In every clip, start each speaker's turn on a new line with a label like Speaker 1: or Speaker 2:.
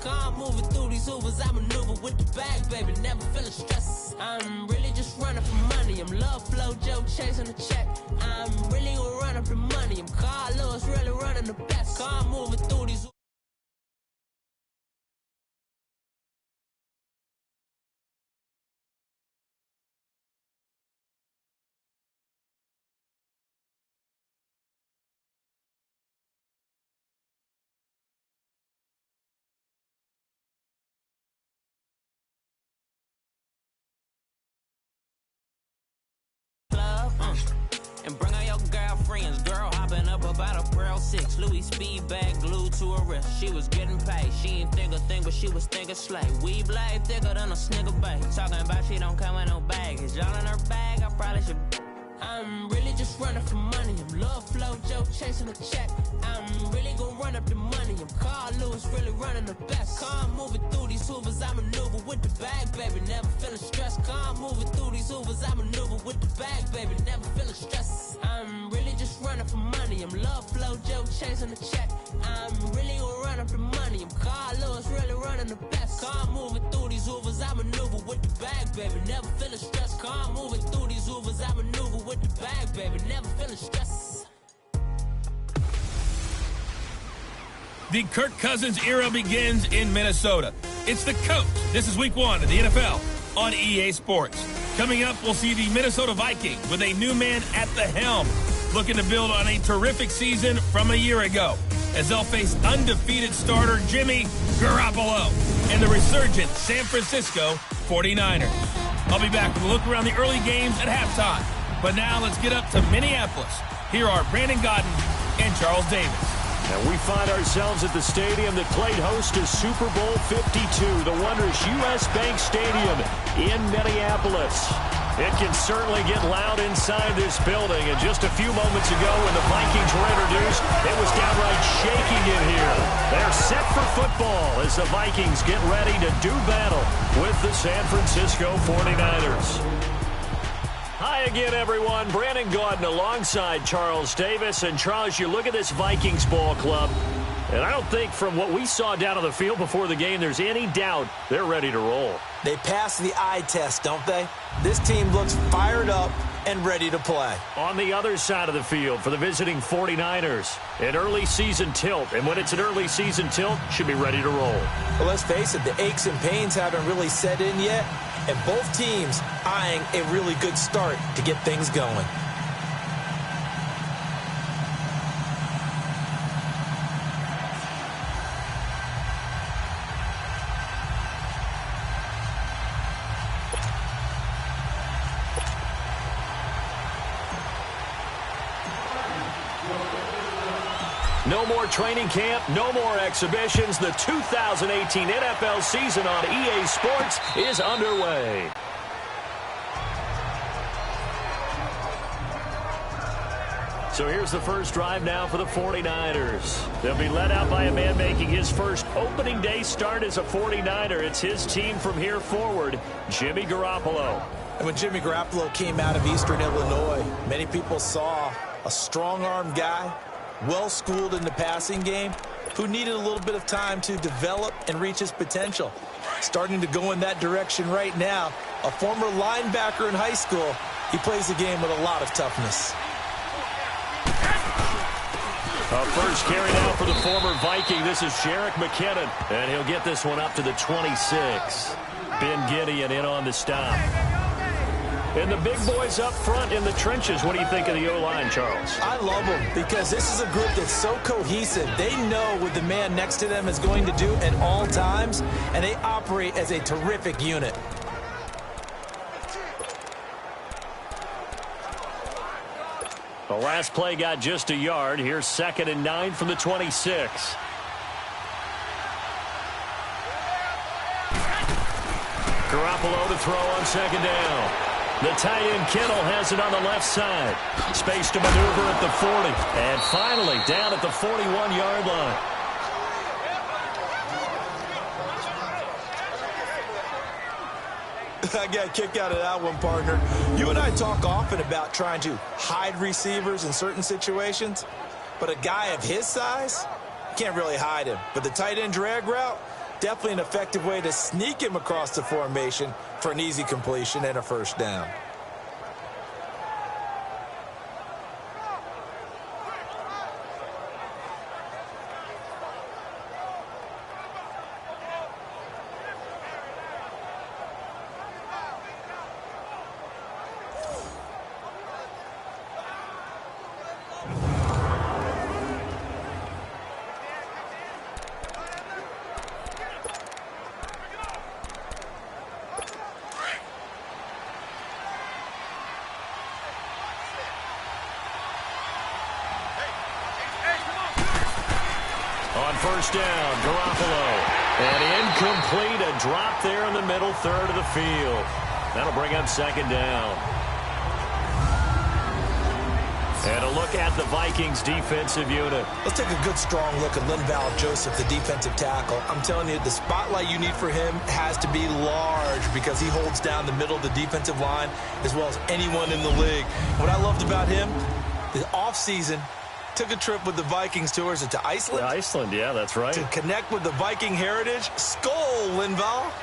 Speaker 1: Calm moving through these Ubers, I maneuver with the bag, baby, never feeling stress. I'm really just running for money. I'm love flow, Joe chasing the check. I'm really gonna run up the money. I'm Carl Lewis, really running the best. Calm moving through these. And bring out your girlfriends. Girl hopping up about a Pearl 6. Louis speed bag glued to her wrist. She was getting paid. She ain't think a thing, but she was thinking slay. We blade thicker than a snigger bag. Talking about she don't come with no baggage. Y'all in her bag, I probably should. I'm really just running for money. I'm love flow, Joe chasing a check. I'm really gonna run up the money. I'm Carl Lewis, really running the best. Calm moving through these Hoovers, I maneuver with the bag, baby, never feeling stressed. Calm moving through these Hoovers, I maneuver with the bag, baby, never feeling stressed. I'm really just running for money. I'm love flow, Joe chasing the check. I'm really gonna run up the money. I'm Carl Lewis, really running the best. Calm moving through these Hoovers, I maneuver with the bag, baby, never feeling stressed. Calm moving through these Hoovers, I maneuver with the bag, baby, never feeling stressed.
Speaker 2: The Kirk Cousins era begins in Minnesota. It's the coach. This is week 1 of the NFL on EA Sports. Coming up, we'll see the Minnesota Vikings with a new man at the helm, looking to build on a terrific season from a year ago, as they'll face undefeated starter Jimmy Garoppolo and the resurgent San Francisco 49ers. I'll be back with a look around the early games at halftime. But now let's get up to Minneapolis. Here are Brandon Gaudin and Charles Davis.
Speaker 3: And we find ourselves at the stadium that played host to Super Bowl 52, the wondrous U.S. Bank Stadium in Minneapolis. It can certainly get loud inside this building. And just a few moments ago when the Vikings were introduced, it was downright shaking in here. They're set for football as the Vikings get ready to do battle with the San Francisco 49ers. Hi again, everyone. Brandon Gaudin alongside Charles Davis. And Charles, you look at this Vikings ball club, and I don't think from what we saw down on the field before the game there's any doubt they're ready to roll.
Speaker 4: They pass the eye test, don't they? This team looks fired up and ready to play.
Speaker 3: On the other side of the field for the visiting 49ers, an early season tilt. And when it's an early season tilt, should be ready to roll.
Speaker 4: Well, let's face it, the aches and pains haven't really set in yet. And both teams eyeing a really good start to get things going.
Speaker 3: No more training camp, no more exhibitions. The 2018 NFL season on EA Sports is underway. So here's the first drive now for the 49ers. They'll be led out by a man making his first opening day start as a 49er. It's his team from here forward, Jimmy Garoppolo.
Speaker 4: And when Jimmy Garoppolo came out of Eastern Illinois, many people saw a strong-arm guy, well-schooled in the passing game, who needed a little bit of time to develop and reach his potential. Starting to go in that direction right now. A former linebacker in high school, he plays the game with a lot of toughness.
Speaker 3: A first carry now for the former Viking. This is Jerick McKinnon, and he'll get this one up to the 26. Ben Gideon in on the stop. And the big boys up front in the trenches. What do you think of the O-line, Charles?
Speaker 4: I love them because this is a group that's so cohesive. They know what the man next to them is going to do at all times, and they operate as a terrific unit.
Speaker 3: The last play got just a yard. Here's 2nd and 9 from the 26. Garoppolo to throw on 2nd down. The tight end Kittle has it on the left side. Space to maneuver at the 40. And finally down at the 41-yard line.
Speaker 4: I got a kick out of that one, partner. You and I talk often about trying to hide receivers in certain situations, but a guy of his size, can't really hide him. But the tight end drag route, Definitely an effective way to sneak him across the formation for an easy completion and a first down.
Speaker 3: On first down, Garoppolo. And incomplete, a drop there in the middle third of the field. That'll bring up second down. And a look at the Vikings defensive unit.
Speaker 4: Let's take a good, strong look at Linval Joseph, the defensive tackle. I'm telling you, the spotlight you need for him has to be large because he holds down the middle of the defensive line as well as anyone in the league. What I loved about him, the offseason, took a trip with the Vikings tours to Iceland.
Speaker 3: Yeah, Iceland, yeah, that's right.
Speaker 4: To connect with the Viking heritage. Skol, Linval.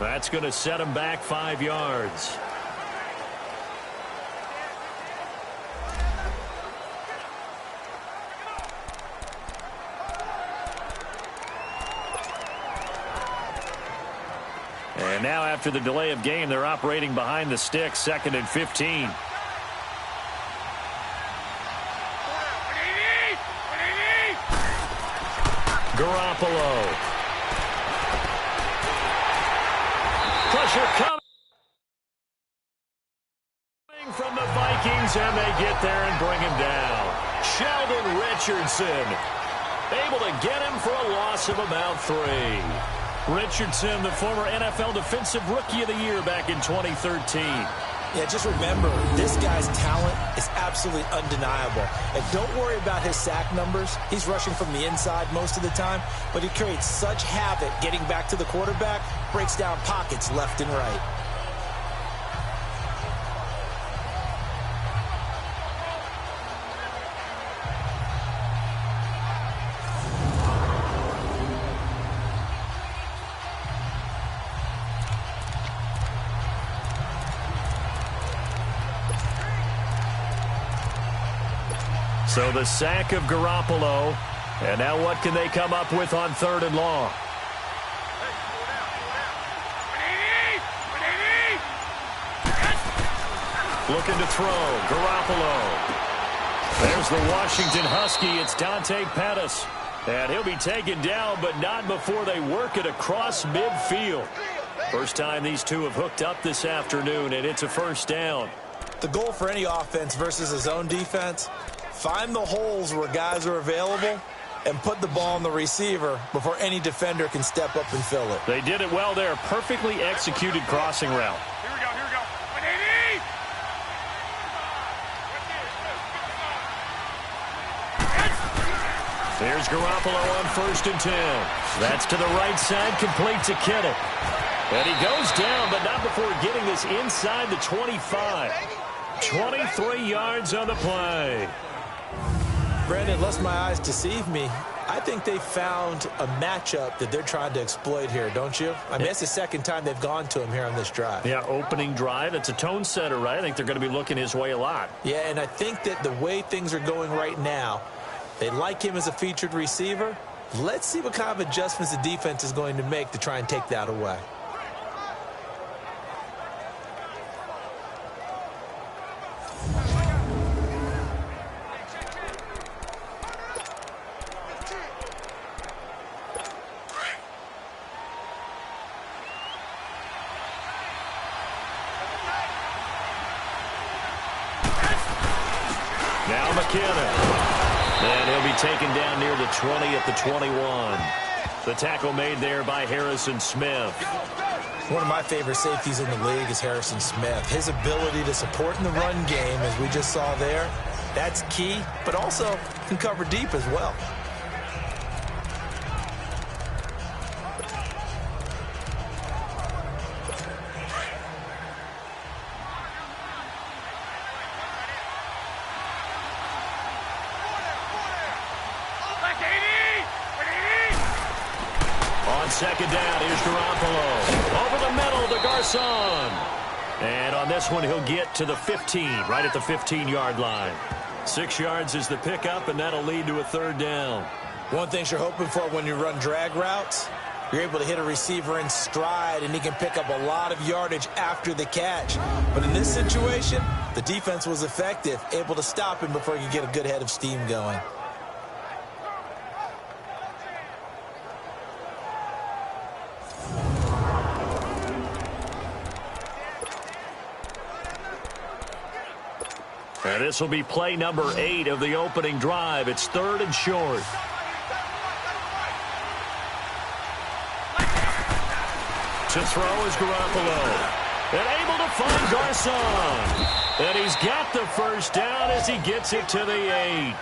Speaker 3: That's going to set him back 5 yards. And now after the delay of game, they're operating behind the sticks, 2nd and 15. Garoppolo. Pressure coming from the Vikings, and they get there and bring him down. Sheldon Richardson able to get him for a loss of about 3. Richardson, the former NFL Defensive Rookie of the Year back in 2013.
Speaker 4: Yeah, just remember, this guy's talent is absolutely undeniable. And don't worry about his sack numbers. He's rushing from the inside most of the time, but he creates such havoc getting back to the quarterback, breaks down pockets left and right.
Speaker 3: So the sack of Garoppolo. And now what can they come up with on 3rd and long? Looking to throw. Garoppolo. There's the Washington Husky. It's Dante Pettis. And he'll be taken down, but not before they work it across midfield. First time these two have hooked up this afternoon, and it's a first down.
Speaker 4: The goal for any offense versus his own defense, find the holes where guys are available and put the ball on the receiver before any defender can step up and fill it.
Speaker 3: They did it well there. Perfectly executed crossing route.
Speaker 5: Here we go, here we go.
Speaker 3: There's Garoppolo on 1st and 10. That's to the right side, complete to Kittle. And he goes down, but not before getting this inside the 25. 23 yards on the play.
Speaker 4: Brandon, lest my eyes deceive me, I think they found a matchup that they're trying to exploit here, don't you? I mean, it's the second time they've gone to him here on this drive.
Speaker 3: Yeah, opening drive. It's a tone setter, right? I think they're going to be looking his way a lot.
Speaker 4: Yeah, and I think that the way things are going right now, they like him as a featured receiver. Let's see what kind of adjustments the defense is going to make to try and take that away.
Speaker 3: taken down near the 20 at the 21. The tackle made there by Harrison Smith.
Speaker 4: One of my favorite safeties in the league is Harrison Smith. His ability to support in the run game, as we just saw there, that's key, but also can cover deep as well.
Speaker 3: Second down, here's Garoppolo. Over the middle to Garcon. And on this one, he'll get to the 15, right at the 15-yard line. 6 yards is the pickup, and that'll lead to a third down.
Speaker 4: One thing you're hoping for when you run drag routes, you're able to hit a receiver in stride, and he can pick up a lot of yardage after the catch. But in this situation, the defense was effective, able to stop him before he could get a good head of steam going.
Speaker 3: And this will be play number 8 of the opening drive. It's 3rd and short. To throw is Garoppolo. And able to find Garcon. And he's got the first down as he gets it to the 8.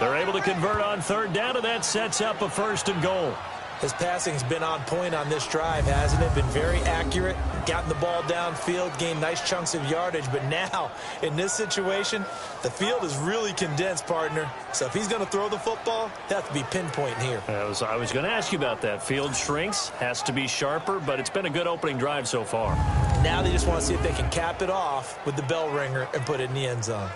Speaker 3: They're able to convert on 3rd down, and that sets up a 1st and goal.
Speaker 4: His passing's been on point on this drive, hasn't it? Been very accurate, gotten the ball downfield, gained nice chunks of yardage. But now, in this situation, the field is really condensed, partner. So if he's going to throw the football, they have to be pinpointing here.
Speaker 3: I was going to ask you about that. Field shrinks, has to be sharper, but it's been a good opening drive so far.
Speaker 4: Now they just want to see if they can cap it off with the bell ringer and put it in the end zone.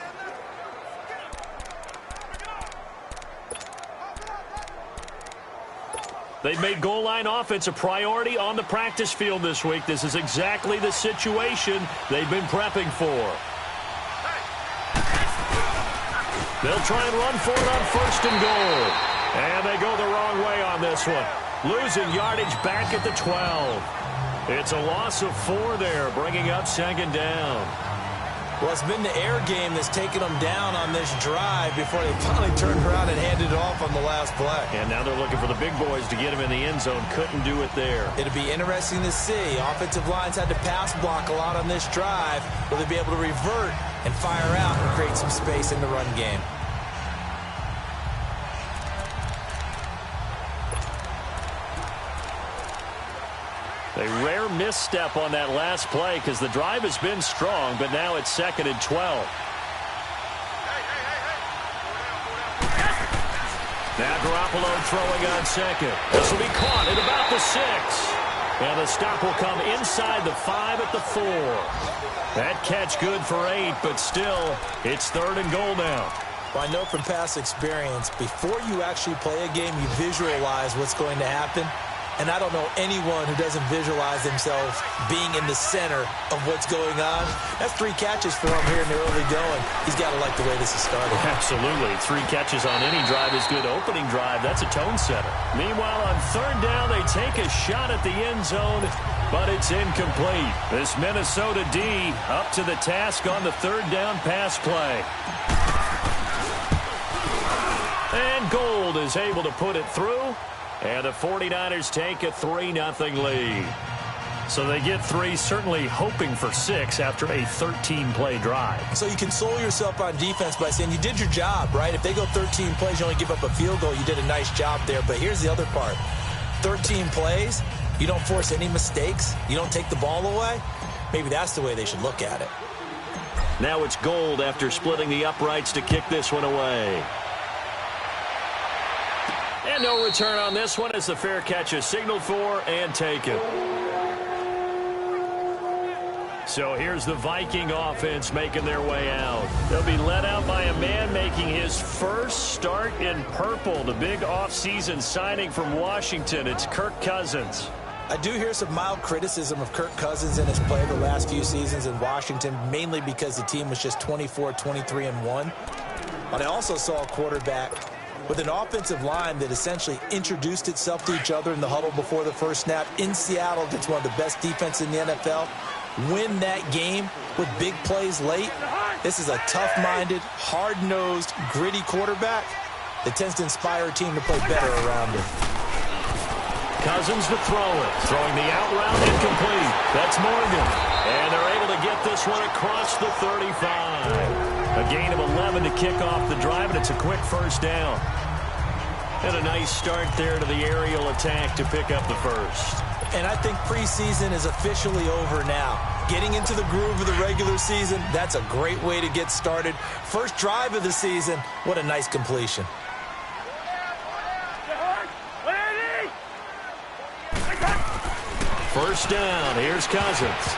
Speaker 3: They've made goal line offense a priority on the practice field this week. This is exactly the situation they've been prepping for. They'll try and run for it on 1st and goal. And they go the wrong way on this one. Losing yardage back at the 12. It's a loss of 4 there, bringing up 2nd down.
Speaker 4: Well, it's been the air game that's taken them down on this drive before they finally turned around and handed it off on the last play.
Speaker 3: And now they're looking for the big boys to get him in the end zone. Couldn't do it there.
Speaker 4: It'll be interesting to see. Offensive lines had to pass block a lot on this drive. Will they be able to revert and fire out and create some space in the run game?
Speaker 3: A rare misstep on that last play because the drive has been strong, but now it's 2nd and 12. Now Garoppolo throwing on 2nd. This will be caught at about the 6. And the stop will come inside the 5 at the 4. That catch good for 8, but still, it's 3rd and goal now.
Speaker 4: Well, I know from past experience, before you actually play a game, you visualize what's going to happen. And I don't know anyone who doesn't visualize themselves being in the center of what's going on. That's 3 catches for him here in the early going. He's got to like the way this is started.
Speaker 3: Absolutely. 3 catches on any drive is good. Opening drive, that's a tone setter. Meanwhile, on 3rd down, they take a shot at the end zone, but it's incomplete. This Minnesota D up to the task on the 3rd down pass play. And Gold is able to put it through. And the 49ers take a 3-0 lead. So they get 3, certainly hoping for 6 after a 13-play drive.
Speaker 4: So you console yourself on defense by saying you did your job, right? If they go 13 plays, you only give up a field goal, you did a nice job there. But here's the other part. 13 plays, you don't force any mistakes, you don't take the ball away. Maybe that's the way they should look at it.
Speaker 3: Now it's Gold after splitting the uprights to kick this one away. And no return on this one as the fair catch is signaled for and taken. So here's the Viking offense making their way out. They'll be led out by a man making his first start in purple. The big offseason signing from Washington. It's Kirk Cousins.
Speaker 4: I do hear some mild criticism of Kirk Cousins in his play the last few seasons in Washington, mainly because the team was just 24-23-1. But I also saw a quarterback with an offensive line that essentially introduced itself to each other in the huddle before the first snap. In Seattle, gets one of the best defense in the NFL. Win that game with big plays late. This is a tough-minded, hard-nosed, gritty quarterback. that tends to inspire a team to play better around it.
Speaker 3: Cousins to throw it. Throwing the out route, incomplete. That's Morgan. And they're able to get this one across the 35. A gain of 11 to kick off the drive, and it's a quick first down. And a nice start there to the aerial attack to pick up the first.
Speaker 4: And I think preseason is officially over now. Getting into the groove of the regular season, that's a great way to get started. First drive of the season, what a nice completion.
Speaker 3: First down, here's Cousins.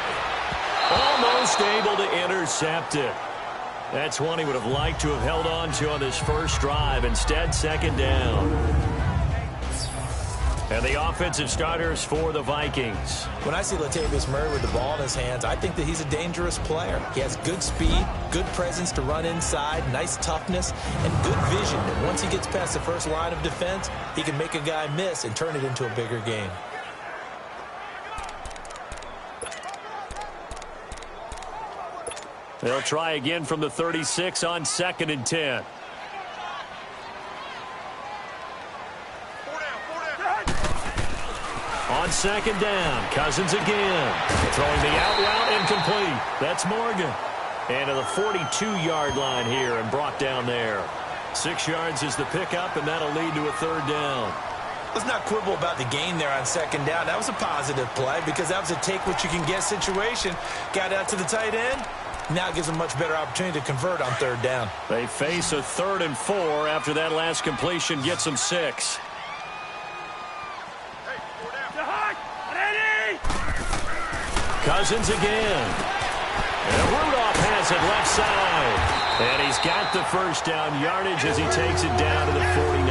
Speaker 3: Almost able to intercept it. That's one he would have liked to have held on to on this first drive. Instead, second down. And the offensive starters for the Vikings.
Speaker 4: When I see Latavius Murray with the ball in his hands, I think that he's a dangerous player. He has good speed, good presence to run inside, nice toughness, and good vision. And once he gets past the first line of defense, he can make a guy miss and turn it into a bigger game.
Speaker 3: They'll try again from the 36 on 2nd and 10. On 2nd down, Cousins again. Throwing the out route, incomplete. That's Morgan. And to the 42-yard line here and brought down there. 6 yards is the pickup, and that'll lead to a third down.
Speaker 4: Let's not quibble about the gain there on 2nd down. That was a positive play because that was a take-what-you-can-get situation. Got out to the tight end. Now it gives them a much better opportunity to convert on 3rd down.
Speaker 3: They face a 3rd and 4 after that last completion gets them 6. Cousins again. And Rudolph has it left side. And he's got the first down yardage as he takes it down to the 49.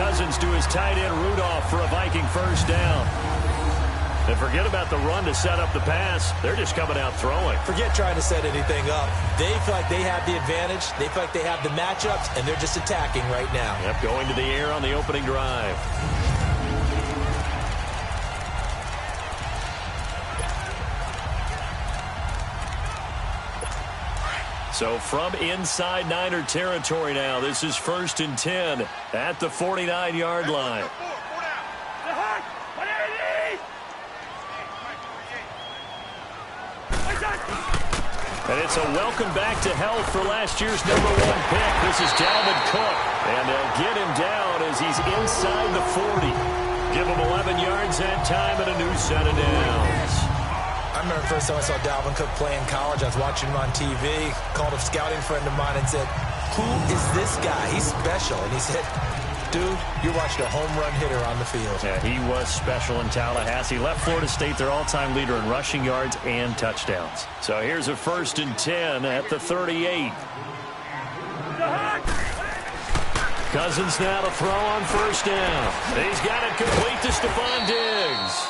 Speaker 3: Cousins to his tight end Rudolph for a Viking first down. And forget about the run to set up the pass. They're just coming out throwing.
Speaker 4: Forget trying to set anything up. They feel like they have the advantage. They feel like they have the matchups, and they're just attacking right now.
Speaker 3: Yep, going to the air on the opening drive. So from inside Niner territory now, this is 1st and 10 at the 49-yard line. And it's a welcome back to health for last year's #1 pick. This is Dalvin Cook. And they'll get him down as he's inside the 40. Give him 11 yards that time and a new set of downs.
Speaker 4: I remember the first time I saw Dalvin Cook play in college. I was watching him on TV. Called a scouting friend of mine and said, "Who is this guy? He's special." And he said, "Dude, you're watching a home run hitter on the field."
Speaker 3: Yeah, he was special in Tallahassee. Left Florida State their all-time leader in rushing yards and touchdowns. So here's a 1st and 10 at the 38. Cousins now to throw on 1st down. He's got it complete to Stephon Diggs.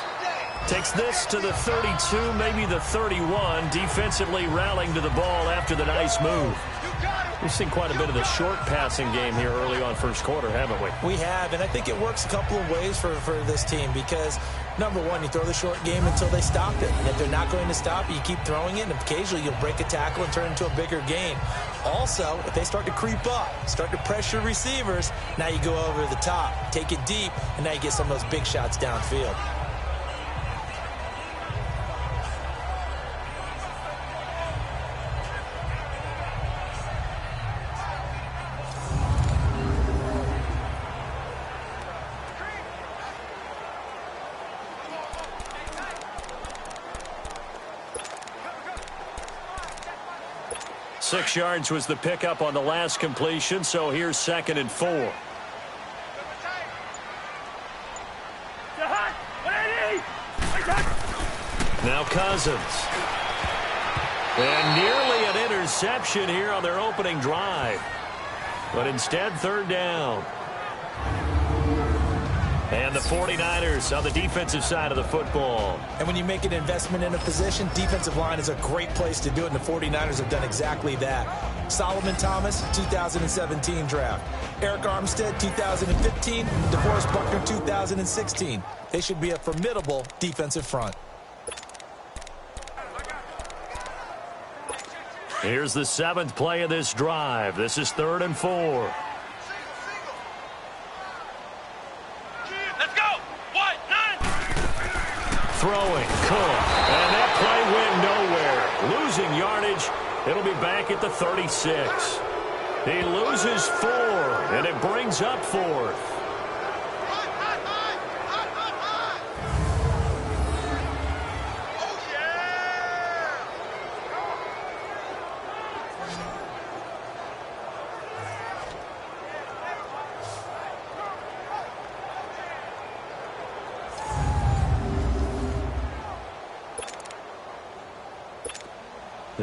Speaker 3: Takes this to the 32, maybe the 31. Defensively rallying to the ball after the nice move. We've seen quite a bit of the short passing game here early on first quarter, haven't we?
Speaker 4: We have, and I think it works a couple of ways for this team because, number one, you throw the short game until they stop it. And if they're not going to stop it, you keep throwing it, and occasionally you'll break a tackle and turn it into a bigger gain. Also, if they start to creep up, start to pressure receivers, now you go over the top, take it deep, and now you get some of those big shots downfield.
Speaker 3: Six yards was the pickup on the last completion, so here's 2nd and 4. Now Cousins. And nearly an interception here on their opening drive. But instead, 3rd down. And the 49ers on the defensive side of the football.
Speaker 4: And when you make an investment in a position, defensive line is a great place to do it, and the 49ers have done exactly that. Solomon Thomas, 2017 draft. Eric Armstead, 2015. DeForest Buckner, 2016. They should be a formidable defensive front.
Speaker 3: Here's the 7th play of this drive. This is 3rd and 4.
Speaker 2: Let's go. 1, 9.
Speaker 3: Throwing, Cook. And that play went nowhere. Losing yardage. It'll be back at the 36. He loses 4, and it brings up 4th.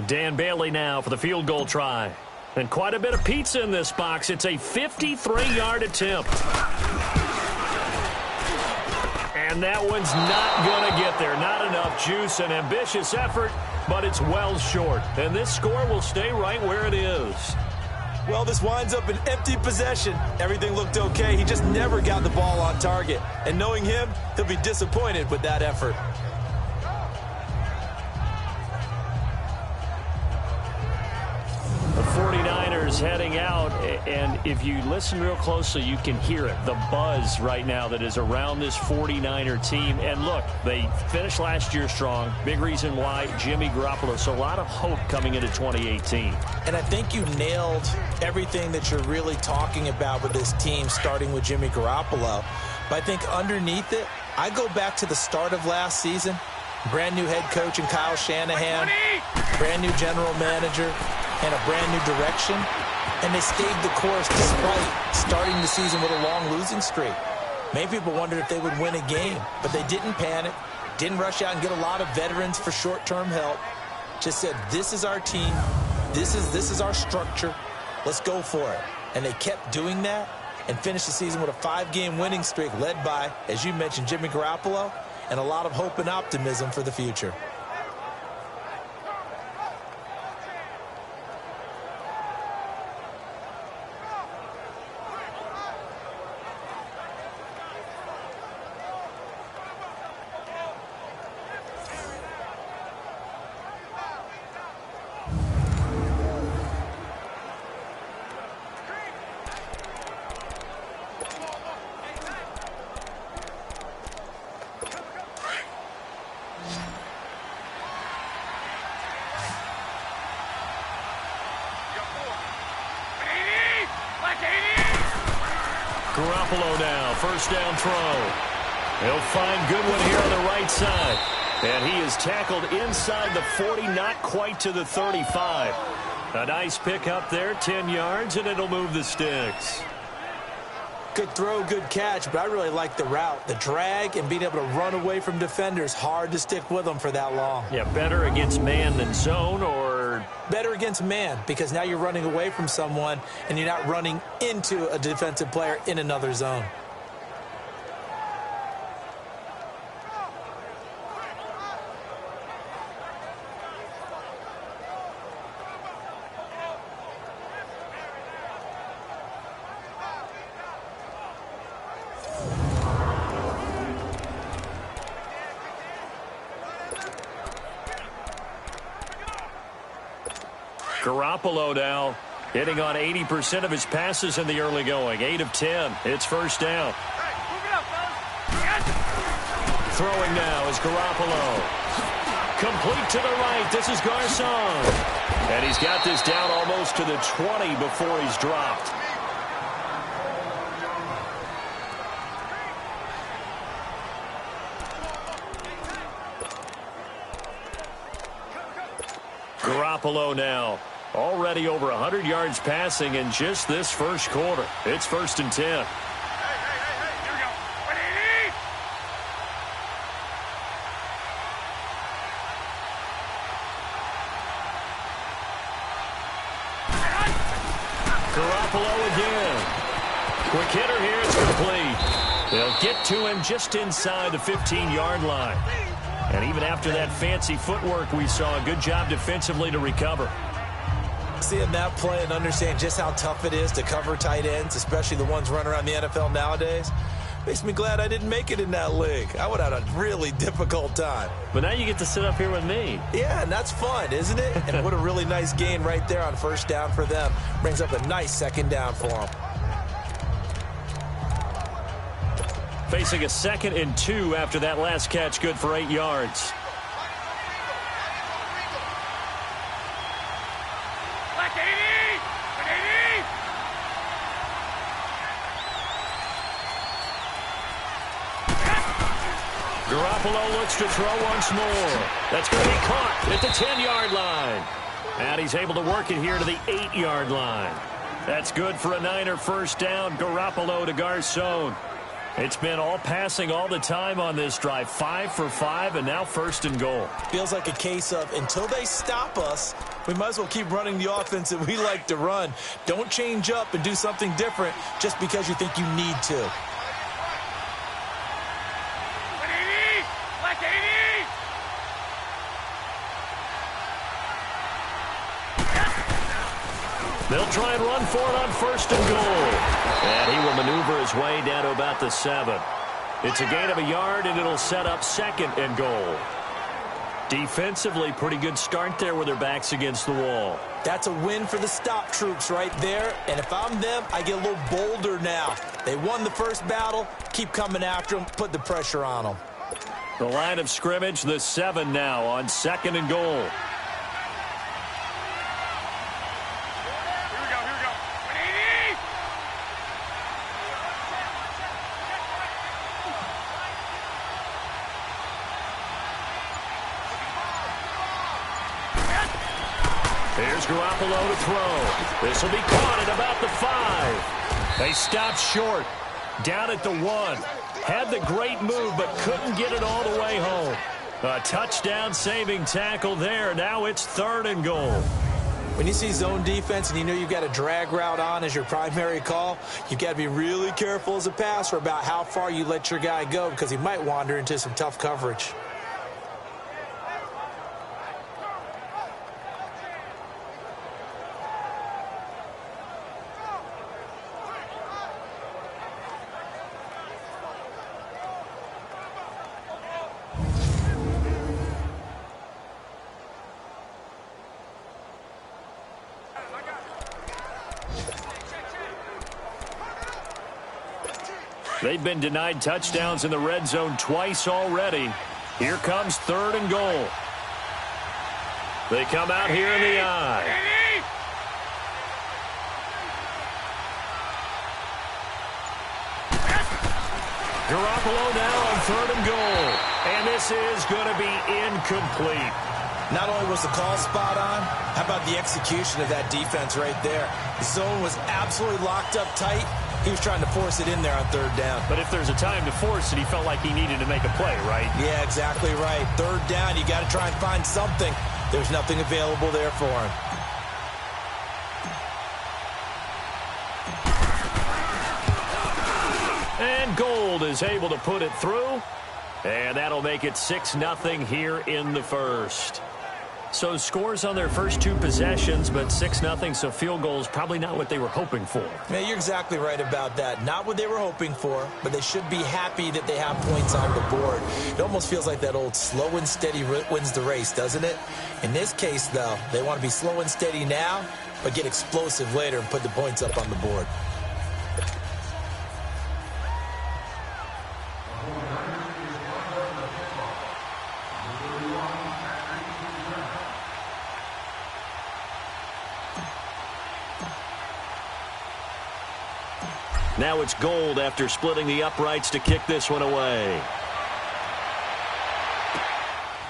Speaker 3: Dan Bailey now for the field goal try. And quite a bit of pizza in this box. It's a 53-yard attempt. And that one's not going to get there. Not enough juice. An ambitious effort, but it's well short. And this score will stay right where it is.
Speaker 4: Well, this winds up an empty possession. Everything looked okay. He just never got the ball on target. And knowing him, he'll be disappointed with that effort.
Speaker 3: The 49ers heading out, and if you listen real closely, you can hear it, the buzz right now that is around this 49er team. And look, they finished last year strong. Big reason why, Jimmy Garoppolo. So a lot of hope coming into 2018.
Speaker 4: And I think you nailed everything that you're really talking about with this team, starting with Jimmy Garoppolo. But I think underneath it, I go back to the start of last season. Brand new head coach in Kyle Shanahan, brand new general manager, and a brand new direction, and they stayed the course despite starting the season with a long losing streak. Many people wondered if they would win a game, but they didn't panic, didn't rush out and get a lot of veterans for short-term help. Just said, this is our team, this is our structure, let's go for it. And they kept doing that and finished the season with a 5-game winning streak led by, as you mentioned, Jimmy Garoppolo, and a lot of hope and optimism for the future.
Speaker 3: Garoppolo now, first down throw. He'll find Goodwin here on the right side. And he is tackled inside the 40, not quite to the 35. A nice pick up there, 10 yards, and it'll move the sticks.
Speaker 4: Good throw, good catch, but I really like the route. The drag and being able to run away from defenders, hard to stick with them for that long.
Speaker 3: Yeah, better against man than zone, or?
Speaker 4: Better against man, because now you're running away from someone and you're not running into a defensive player in another zone.
Speaker 3: Garoppolo now hitting on 80% of his passes in the early going. 8 of 10. It's first down. Throwing now is Garoppolo. Complete to the right. This is Garcon. And he's got this down almost to the 20 before he's dropped. Garoppolo now. Already over 100 yards passing in just this first quarter. It's first and 10.
Speaker 2: Here we go.
Speaker 3: Garoppolo again. Quick hitter here. It's complete. They'll get to him just inside the 15-yard line. And even after that fancy footwork we saw, a good job defensively to recover.
Speaker 4: Seeing that play and understand just how tough it is to cover tight ends, especially the ones running around the NFL nowadays, makes me glad I didn't make it in that league. I would have had a really difficult time.
Speaker 3: But now you get to sit up here with me.
Speaker 4: Yeah, and that's fun, isn't it? And what a really nice gain right there on first down for them. Brings up a nice second down for them.
Speaker 3: Facing a 2nd and 2 after that last catch, good for 8 yards. Garoppolo looks to throw once more. That's going to be caught at the 10-yard line. And he's able to work it here to the 8-yard line. That's good for a Niner first down. Garoppolo to Garcon. It's been all passing all the time on this drive. 5 for 5, and now 1st and goal.
Speaker 4: Feels like a case of until they stop us, we might as well keep running the offense that we like to run. Don't change up and do something different just because you think you need to.
Speaker 3: They'll try and run for it on 1st and goal. And he will maneuver his way down to about the 7. It's a gain of a yard, and it'll set up 2nd and goal. Defensively, pretty good start there with their backs against the wall.
Speaker 4: That's a win for the stop troops right there. And if I'm them, I get a little bolder now. They won the first battle. Keep coming after them. Put the pressure on them.
Speaker 3: The line of scrimmage, the 7 now on 2nd and goal. Here's Garoppolo to throw. This will be caught at about the 5. They stopped short. Down at the 1. Had the great move, but couldn't get it all the way home. A touchdown-saving tackle there. Now it's 3rd and goal.
Speaker 4: When you see zone defense and you know you've got a drag route on as your primary call, you've got to be really careful as a passer about how far you let your guy go because he might wander into some tough coverage.
Speaker 3: They've been denied touchdowns in the red zone twice already. Here comes 3rd and goal. They come out here in the eye. Garoppolo now on 3rd and goal. And this is going to be incomplete.
Speaker 4: Not only was the call spot on, how about the execution of that defense right there? The zone was absolutely locked up tight. He was trying to force it in there on 3rd down.
Speaker 3: But if there's a time to force it, he felt like he needed to make a play, right?
Speaker 4: Yeah, exactly right. 3rd down, you got to try and find something. There's nothing available there for him.
Speaker 3: And Gold is able to put it through. And that'll make it 6-0 here in the 1st. So scores on their first 2 possessions, but 6-0, so field goals probably not what they were hoping for.
Speaker 4: Yeah, you're exactly right about that. Not what they were hoping for, but they should be happy that they have points on the board. It almost feels like that old slow and steady wins the race, doesn't it? In this case, though, they want to be slow and steady now, but get explosive later and put the points up on the board.
Speaker 3: Now it's Gold after splitting the uprights to kick this one away.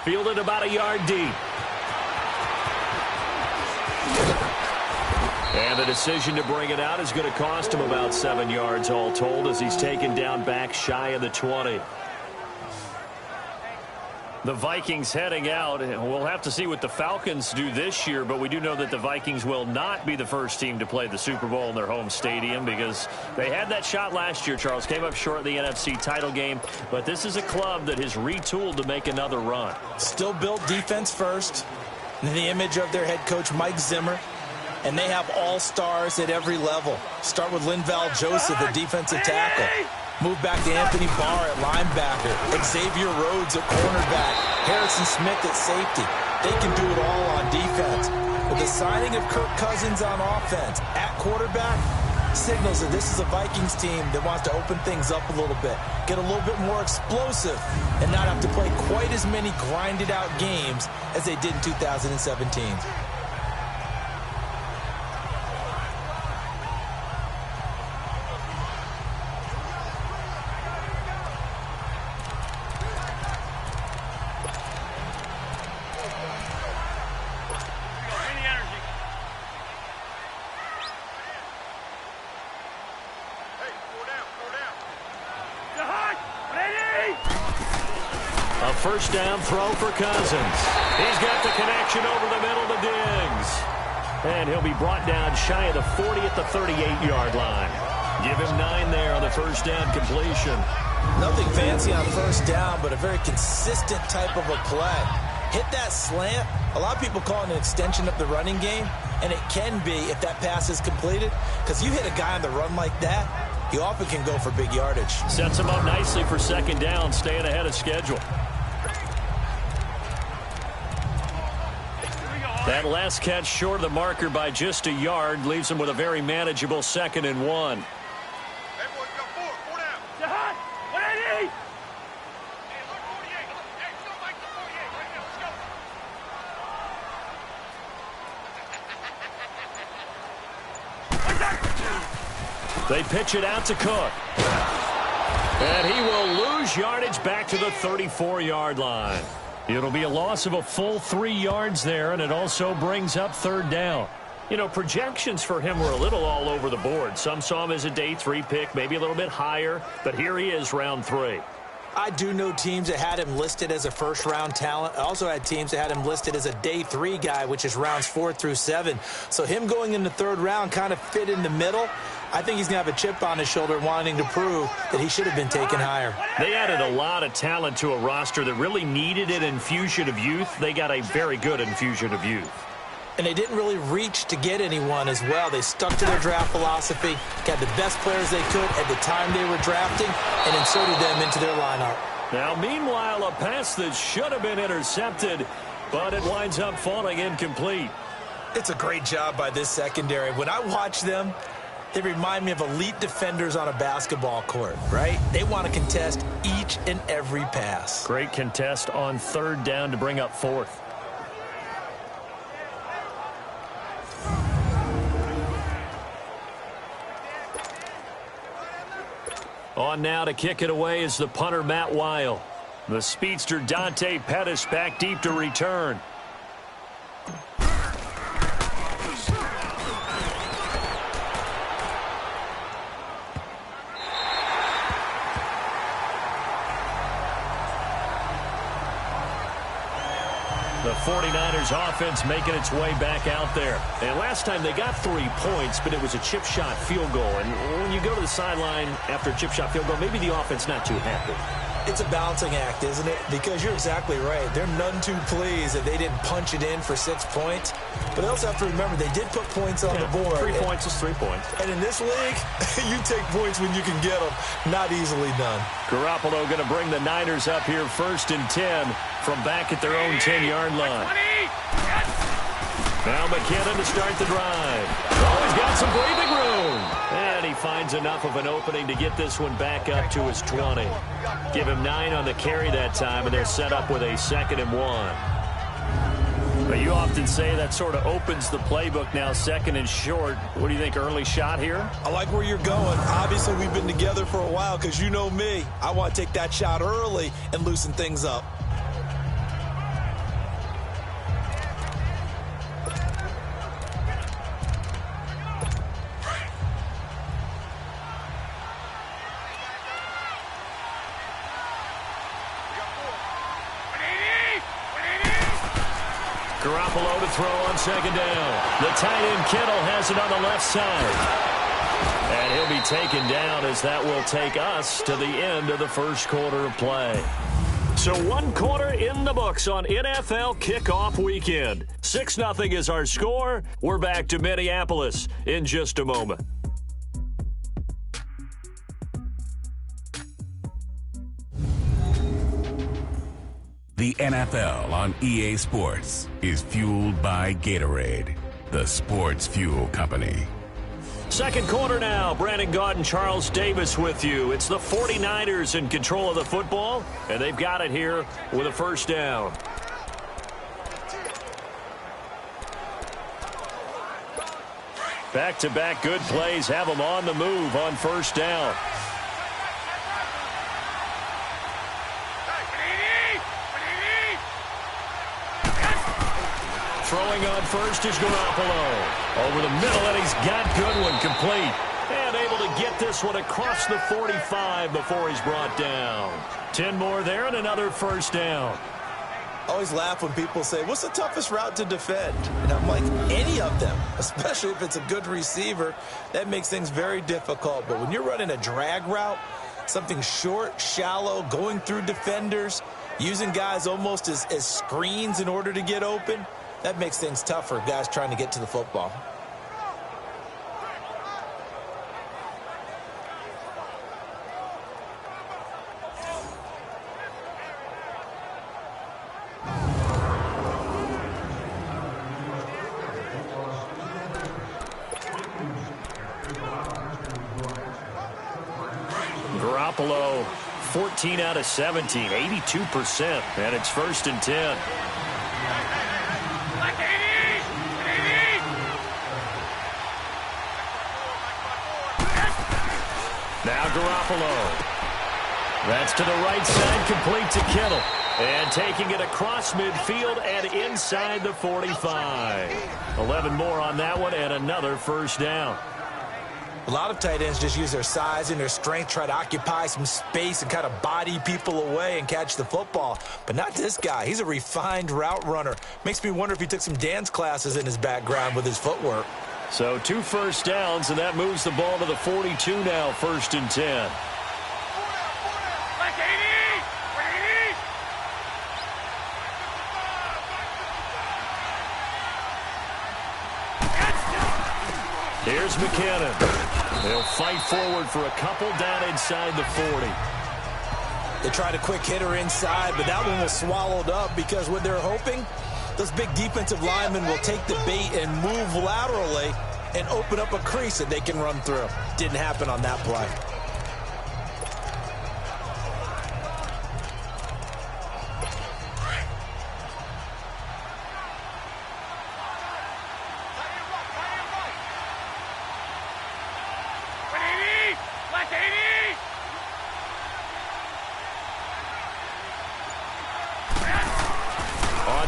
Speaker 3: Fielded about a yard deep. And the decision to bring it out is going to cost him about 7 yards all told as he's taken down back shy of the 20. The Vikings heading out. We'll have to see what the Falcons do this year, but we do know that the Vikings will not be the first team to play the Super Bowl in their home stadium because they had that shot last year, Charles. Came up short in the NFC title game, but this is a club that has retooled to make another run.
Speaker 4: Still built defense first. In the image of their head coach, Mike Zimmer. And they have all-stars at every level. Start with Linval Joseph at defensive tackle. Move back to Anthony Barr at linebacker. Xavier Rhodes at cornerback. Harrison Smith at safety. They can do it all on defense. With the signing of Kirk Cousins on offense at quarterback, signals that this is a Vikings team that wants to open things up a little bit, get a little bit more explosive, and not have to play quite as many grinded-out games as they did in 2017.
Speaker 3: A first down throw for Cousins. He's got the connection over the middle to Diggs. And he'll be brought down shy of the 40 at the 38-yard line. Give him 9 there on the first down completion.
Speaker 4: Nothing fancy on first down, but a very consistent type of a play. Hit that slant. A lot of people call it an extension of the running game, and it can be if that pass is completed, because you hit a guy on the run like that, he often can go for big yardage.
Speaker 3: Sets him up nicely for second down, staying ahead of schedule. That last catch short of the marker by just a yard leaves him with a very manageable 2nd and 1. They pitch it out to Cook. And he will lose yardage back to the 34-yard line. It'll be a loss of a full 3 yards there, and it also brings up third down. You know, projections for him were a little all over the board. Some saw him as a day 3 pick, maybe a little bit higher, but here he is, round 3.
Speaker 4: I do know teams that had him listed as a first-round talent. I also had teams that had him listed as a day 3 guy, which is rounds 4 through 7. So him going in the 3rd round kind of fit in the middle. I think he's going to have a chip on his shoulder wanting to prove that he should have been taken higher.
Speaker 3: They added a lot of talent to a roster that really needed an infusion of youth. They got a very good infusion of youth.
Speaker 4: And they didn't really reach to get anyone as well. They stuck to their draft philosophy, got the best players they could at the time they were drafting, and inserted them into their lineup.
Speaker 3: Now, meanwhile, a pass that should have been intercepted, but it winds up falling incomplete.
Speaker 4: It's a great job by this secondary. When I watch them, they remind me of elite defenders on a basketball court, right? They want to contest each and every pass.
Speaker 3: Great contest on 3rd down to bring up 4th. On now to kick it away is the punter, Matt Weil. The speedster, Dante Pettis, back deep to return. The 49ers offense making its way back out there. And last time they got 3 points, but it was a chip shot field goal. And when you go to the sideline after a chip shot field goal, maybe the offense not too happy.
Speaker 4: It's a balancing act, isn't it? Because you're exactly right. They're none too pleased that they didn't punch it in for 6 points. But they also have to remember they did put points on the board.
Speaker 3: 3 points is 3 points.
Speaker 4: And in this league, you take points when you can get them. Not easily done.
Speaker 3: Garoppolo going to bring the Niners up here 1st and 10 from back at their own 10-yard line. Now McKinnon to start the drive. Oh, he's got some breathing room. And he finds enough of an opening to get this one back up to his 20. Give him 9 on the carry that time, and they're set up with a 2nd and 1. But you often say that sort of opens the playbook now, 2nd and short. What do you think, early shot here?
Speaker 4: I like where you're going. Obviously, we've been together for a while because you know me. I want to take that shot early and loosen things up.
Speaker 3: Garoppolo to throw on 2nd down. The tight end Kittle has it on the left side. And he'll be taken down as that will take us to the end of the 1st quarter of play. So 1 quarter in the books on NFL kickoff weekend. 6-0 is our score. We're back to Minneapolis in just a moment.
Speaker 5: The NFL on EA Sports is fueled by Gatorade, the sports fuel company.
Speaker 3: Second quarter now. Brandon Gaudin and Charles Davis with you. It's the 49ers in control of the football, and they've got it here with a first down. Back-to-back good plays have them on the move on first down. Throwing on first is Garoppolo. Over the middle, and he's got Goodwin complete. And able to get this one across the 45 before he's brought down. 10 more there and another first down.
Speaker 4: I always laugh when people say, what's the toughest route to defend? And I'm like, any of them, especially if it's a good receiver. That makes things very difficult. But when you're running a drag route, something short, shallow, going through defenders, using guys almost as screens in order to get open, that makes things tougher, guys trying to get to the football.
Speaker 3: Garoppolo, 14 out of 17, 82%, and it's 1st and 10. Now Garoppolo. That's to the right side, complete to Kittle. And taking it across midfield and inside the 45. 11 more on that one and another first down.
Speaker 4: A lot of tight ends just use their size and their strength, try to occupy some space and kind of body people away and catch the football. But not this guy. He's a refined route runner. Makes me wonder if he took some dance classes in his background with his footwork.
Speaker 3: So 2 first downs, and that moves the ball to the 42 now, 1st and 10. Here's McKinnon. They'll fight forward for a couple down inside the 40.
Speaker 4: They tried a quick hitter inside, but that one was swallowed up because what they're hoping, those big defensive linemen will take the bait and move laterally and open up a crease that they can run through. Didn't happen on that play.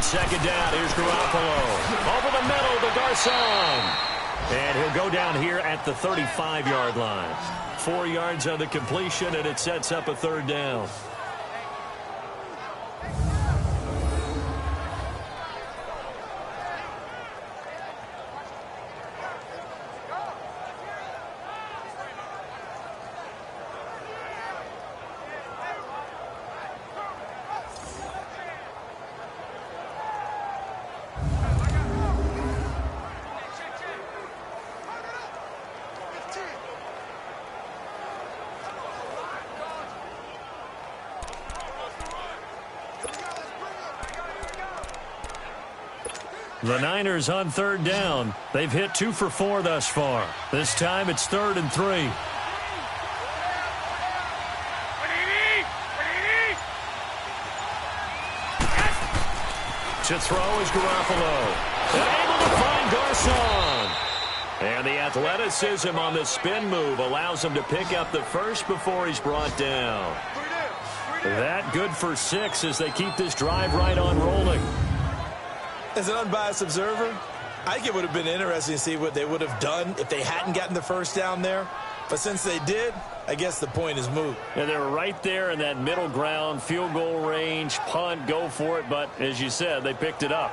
Speaker 3: Second down, here's Garoppolo. Over the middle to Garcon. And he'll go down here at the 35-yard line. 4 yards on the completion, and it sets up a third down. The Niners on third down. They've hit 2 for 4 thus far. This time it's 3rd and 3. To throw is Garoppolo. And able to find Garcon. And the athleticism on the spin move allows him to pick up the first before he's brought down. That good for 6 as they keep this drive right on rolling.
Speaker 4: As an unbiased observer, I think it would have been interesting to see what they would have done if they hadn't gotten the first down there. But since they did, I guess the point is moot.
Speaker 3: And they're right there in that middle ground, field goal range, punt, go for it. But as you said, they picked it up.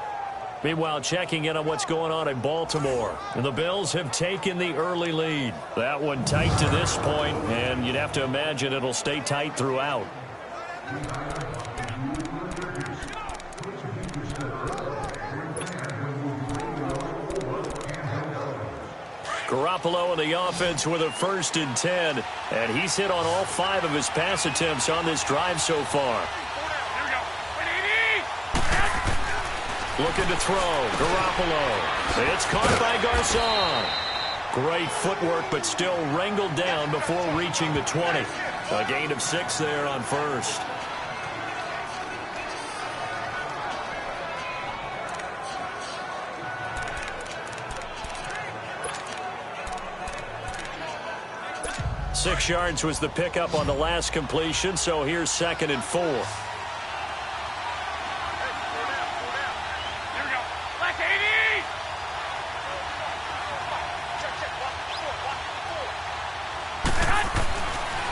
Speaker 3: Meanwhile, checking in on what's going on in Baltimore. And the Bills have taken the early lead. That one tight to this point, and you'd have to imagine it'll stay tight throughout. Garoppolo in the offense with a 1st and 10. And he's hit on all 5 of his pass attempts on this drive so far. Looking to throw. Garoppolo. It's caught by Garcon. Great footwork, but still wrangled down before reaching the 20. A gain of 6 there on first. Six yards was the pickup on the last completion, so here's 2nd and 4.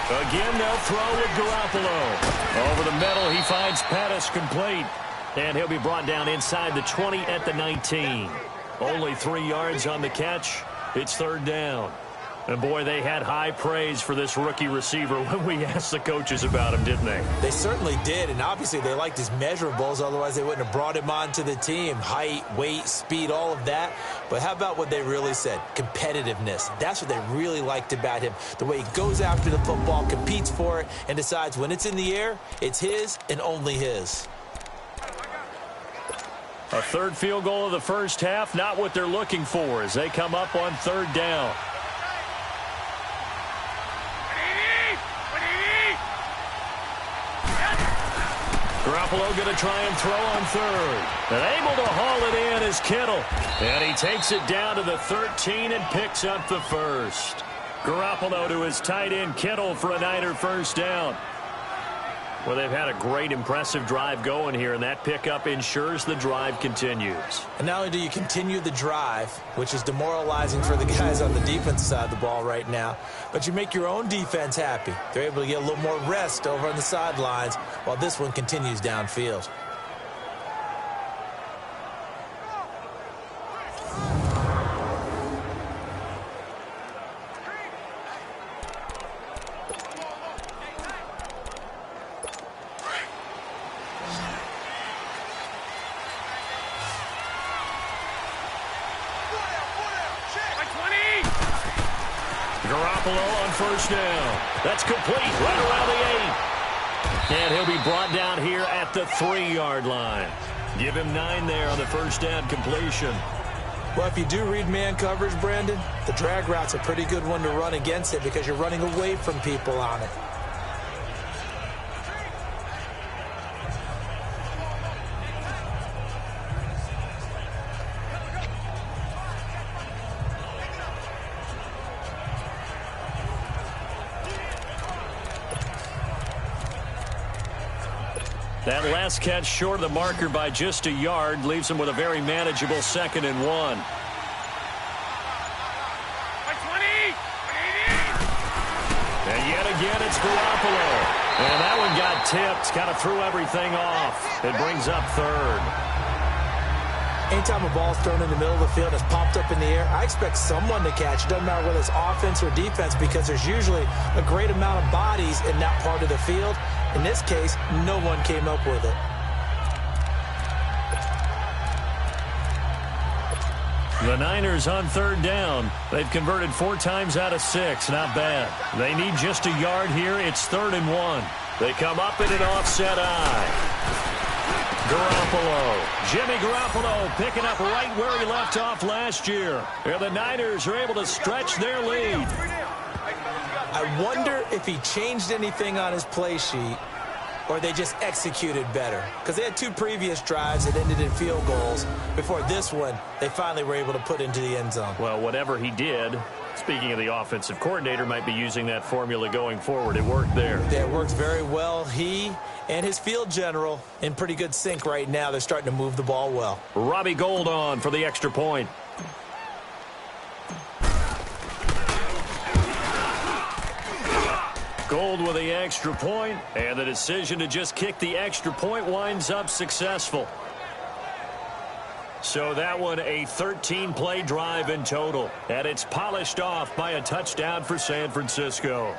Speaker 3: Again, they'll throw with Garoppolo. Over the middle, he finds Pettis complete. And he'll be brought down inside the 20 at the 19. Only 3 yards on the catch. It's 3rd down. And, boy, they had high praise for this rookie receiver when we asked the coaches about him, didn't they?
Speaker 4: They certainly did, and obviously they liked his measurables. Otherwise, they wouldn't have brought him onto the team. Height, weight, speed, all of that. But how about what they really said? Competitiveness. That's what they really liked about him. The way he goes after the football, competes for it, and decides when it's in the air, it's his and only his.
Speaker 3: A 3rd field goal of the first half, not what they're looking for as they come up on 3rd down. Garoppolo going to try and throw on 3rd. And able to haul it in is Kittle. And he takes it down to the 13 and picks up the 1st. Garoppolo to his tight end Kittle for a Niner first down. Well, they've had a great, impressive drive going here, and that pickup ensures the drive continues.
Speaker 4: And not only do you continue the drive, which is demoralizing for the guys on the defensive side of the ball right now, but you make your own defense happy. They're able to get a little more rest over on the sidelines while this one continues downfield.
Speaker 3: Garoppolo on first down. That's complete right around the 8. And he'll be brought down here at the 3-yard line. Give him 9 there on the first down completion.
Speaker 4: Well, if you do read man coverage, Brandon, the drag route's a pretty good one to run against it because you're running away from people on it.
Speaker 3: That last catch short of the marker by just a yard leaves him with a very manageable 2nd and 1. And yet again, it's Garoppolo. And that one got tipped, kind of threw everything off. It brings up 3rd.
Speaker 4: Anytime a ball's thrown in the middle of the field and it's popped up in the air, I expect someone to catch. It doesn't matter whether it's offense or defense because there's usually a great amount of bodies in that part of the field. In this case, no one came up with it.
Speaker 3: The Niners on 3rd down. They've converted 4 times out of 6. Not bad. They need just a yard here. It's 3rd and 1. They come up in an offset eye. Garoppolo. Jimmy Garoppolo picking up right where he left off last year. And the Niners are able to stretch their lead.
Speaker 4: I wonder if he changed anything on his play sheet or they just executed better. Because they had 2 previous drives that ended in field goals. Before this one, they finally were able to put into the end zone.
Speaker 3: Well, whatever he did, speaking of the offensive coordinator, might be using that formula going forward. It worked there.
Speaker 4: Yeah, it works very well. He and his field general in pretty good sync right now. They're starting to move the ball well.
Speaker 3: Robbie Gould on for the extra point. Gould with the extra point, and the decision to just kick the extra point winds up successful. So that one a 13-play drive in total, and it's polished off by a touchdown for San Francisco.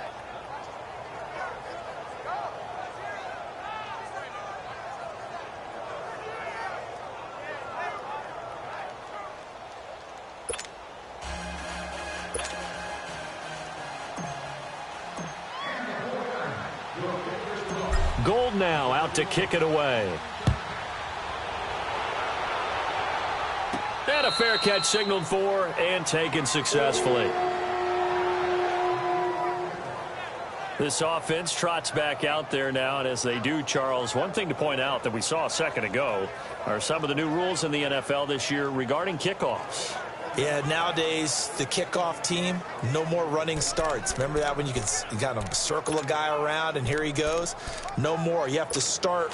Speaker 3: Gould now out to kick it away. And a fair catch signaled for and taken successfully. This offense trots back out there now, and as they do, Charles, one thing to point out that we saw a second ago are some of the new rules in the NFL this year regarding kickoffs.
Speaker 4: Yeah, nowadays, the kickoff team, no more running starts. Remember that when you got to circle a guy around and here he goes? No more. You have to start,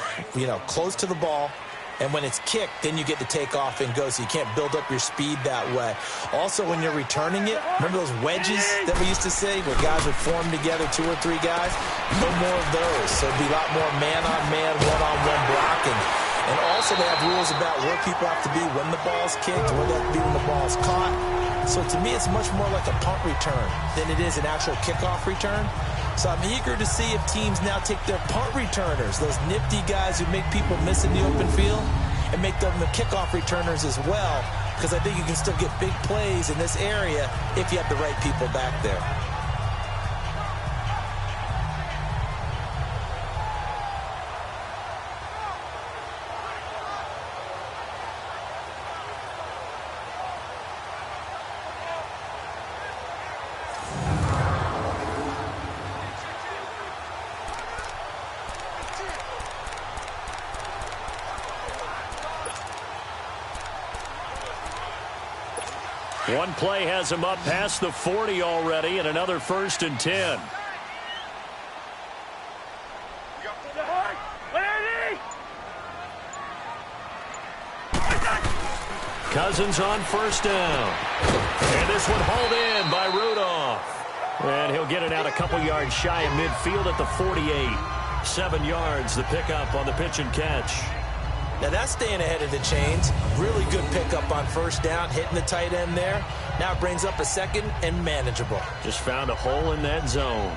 Speaker 4: close to the ball. And when it's kicked, then you get to take off and go, so you can't build up your speed that way. Also, when you're returning it, remember those wedges that we used to say where guys would form together, 2 or 3 guys? No more of those. So it'd be a lot more man-on-man, one-on-one blocking. And also they have rules about where people have to be when the ball's kicked, where they have to be when the ball's caught. So to me, it's much more like a punt return than it is an actual kickoff return. So I'm eager to see if teams now take their punt returners, those nifty guys who make people miss in the open field, and make them the kickoff returners as well, because I think you can still get big plays in this area if you have the right people back there.
Speaker 3: One play has him up past the 40 already, and another 1st and 10. Cousins on 1st down. And this one hauled in by Rudolph. And he'll get it out a couple yards shy of midfield at the 48. 7 yards, the pickup on the pitch and catch.
Speaker 4: Now that's staying ahead of the chains. Really good pickup on 1st down, hitting the tight end there. Now it brings up a 2nd and manageable.
Speaker 3: Just found a hole in that zone.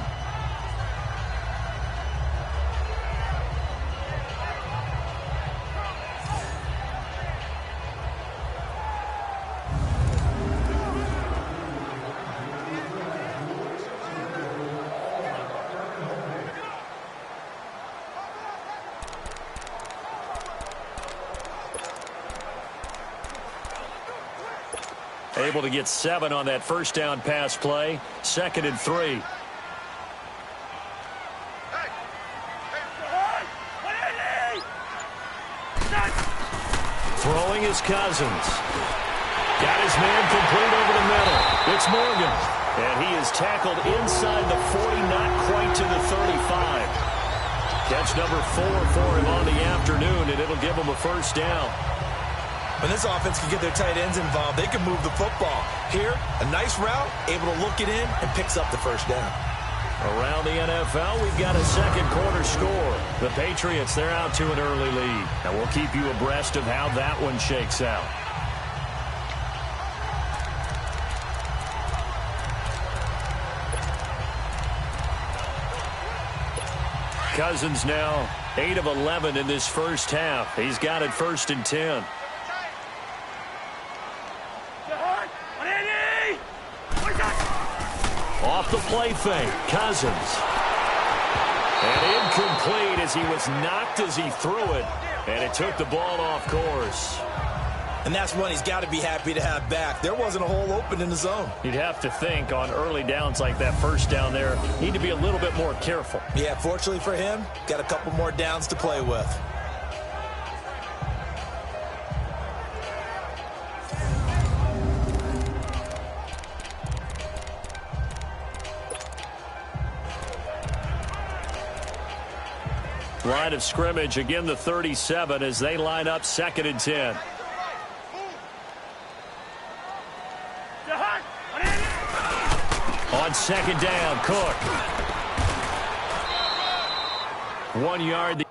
Speaker 3: Able to get 7 on that 1st down pass play. 2nd and 3. Throwing is Cousins. Got his man complete over the middle. It's Morgan. And he is tackled inside the 40, not quite to the 35. Catch number 4 for him on the afternoon, and it'll give him a 1st down.
Speaker 4: When this offense can get their tight ends involved, they can move the football. Here, a nice route, able to look it in, and picks up the 1st down.
Speaker 3: Around the NFL, we've got a 2nd quarter score. The Patriots, they're out to an early lead. And we'll keep you abreast of how that one shakes out. Cousins now 8 of 11 in this 1st half. He's got it 1st and 10. Off the play fake, Cousins. And incomplete as he was knocked as he threw it. And it took the ball off course.
Speaker 4: And that's one he's got to be happy to have back. There wasn't a hole open in the zone.
Speaker 3: You'd have to think on early downs like that 1st down there, need to be a little bit more careful.
Speaker 4: Yeah, fortunately for him, got a couple more downs to play with.
Speaker 3: Line of scrimmage, again the 37 as they line up 2nd and 10. On 2nd down, Cook. 1 yard.